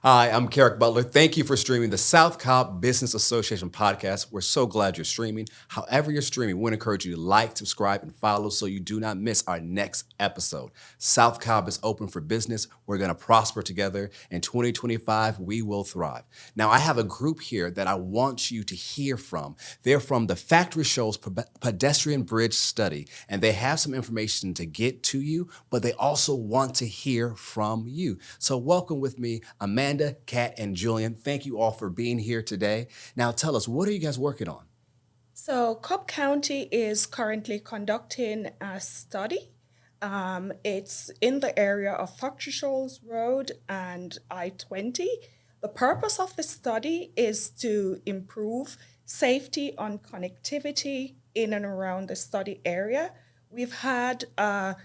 Hi, I'm Carrick Butler. Thank you for streaming the South Cobb Business Association podcast. We're so glad you're streaming. However you're streaming, we encourage you to like, subscribe, and follow so you do not miss our next episode. South Cobb is open for business. We're going to prosper together. In 2025, we will thrive. Now, I have a group here that I want you to hear from. They're from the Factory Shoals Pedestrian Bridge Study, and they have some information to get to you, but they also want to hear from you. So welcome with me, Amanda, Kat, and Julian. Thank you all for being here today. Now tell us, what are you guys working on? So Cobb County is currently conducting a study. It's in the area of Factory Shoals Road and I-20. The purpose of the study is to improve safety on connectivity in and around the study area. We've had a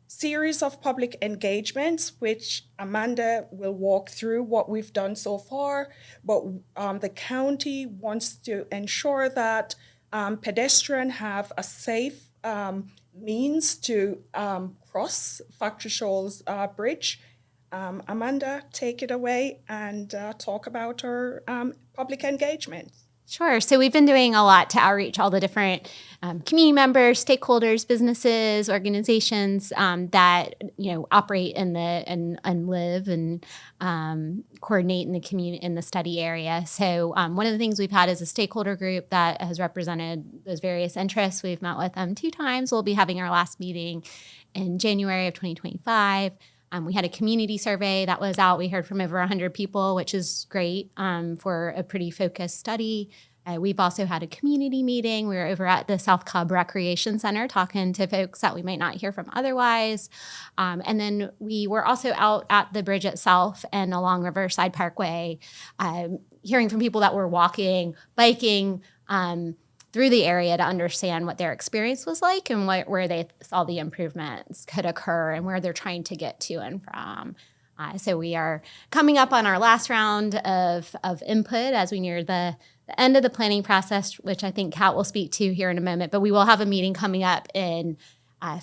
series of public engagements, which Amanda will walk through what we've done so far, but the county wants to ensure that pedestrians have a safe means to cross Factory Shoals Bridge. Amanda, take it away and talk about our public engagement. Sure. So we've been doing a lot to outreach all the different community members, stakeholders, businesses, organizations that operate in the and live and coordinate in the community in the study area. So one of the things we've had is a stakeholder group that has represented those various interests. We've met with them 2 times. We'll be having our last meeting in January of 2025. We had a community survey that was out. We heard from over 100 people, which is great for a pretty focused study. We've also had a community meeting. We were over at the South Cobb Recreation Center talking to folks that we might not hear from otherwise. And then we were also out at the bridge itself and along Riverside Parkway, hearing from people that were walking, biking, through the area to understand what their experience was like and where they saw the improvements could occur and where they're trying to get to and from. So we are coming up on our last round of input as we near the end of the planning process, which I think Kat will speak to here in a moment. But we will have a meeting coming up in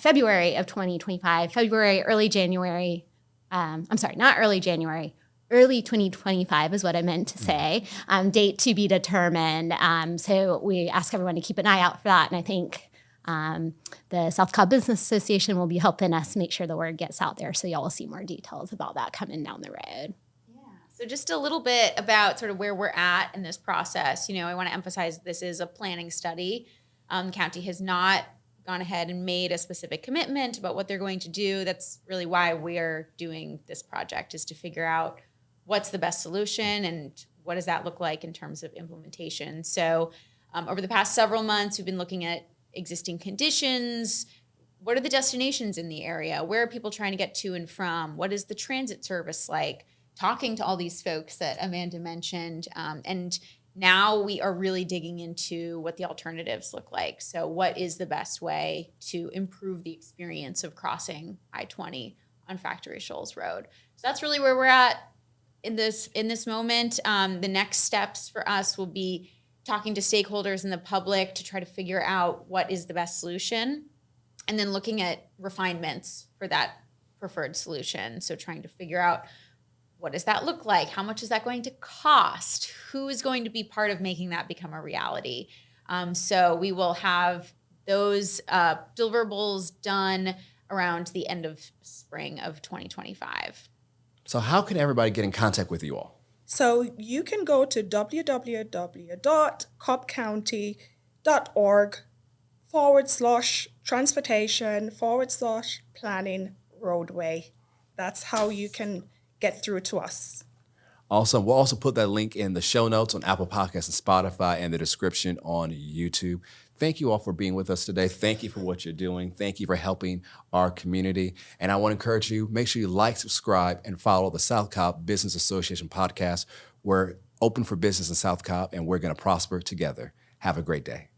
February of 2025, early January. Not early January. Early 2025 is what I meant to say, date to be determined. So we ask everyone to keep an eye out for that. And I think the South Cobb Business Association will be helping us make sure the word gets out there. So y'all will see more details about that coming down the road. Yeah. So just a little bit about sort of where we're at in this process. I want to emphasize this is a planning study. The county has not gone ahead and made a specific commitment about what they're going to do. That's really why we're doing this project, is to figure out what's the best solution and what does that look like in terms of implementation. So over the past several months, we've been looking at existing conditions. What are the destinations in the area? Where are people trying to get to and from? What is the transit service like? Talking to all these folks that Amanda mentioned. And now we are really digging into what the alternatives look like. So what is the best way to improve the experience of crossing I-20 on Factory Shoals Road? So that's really where we're at in this moment. The next steps for us will be talking to stakeholders and the public to try to figure out what is the best solution, and then looking at refinements for that preferred solution. So trying to figure out, what does that look like? How much is that going to cost? Who is going to be part of making that become a reality? So we will have those deliverables done around the end of spring of 2025. So how can everybody get in contact with you all? So you can go to www.cobbcounty.org/transportation/planning roadway. That's how you can get through to us. Awesome. We'll also put that link in the show notes on Apple Podcasts and Spotify and the description on YouTube. Thank you all for being with us today. Thank you for what you're doing. Thank you for helping our community. And I want to encourage you, make sure you like, subscribe, and follow the South Cobb Business Association podcast. We're open for business in South Cobb, and we're going to prosper together. Have a great day.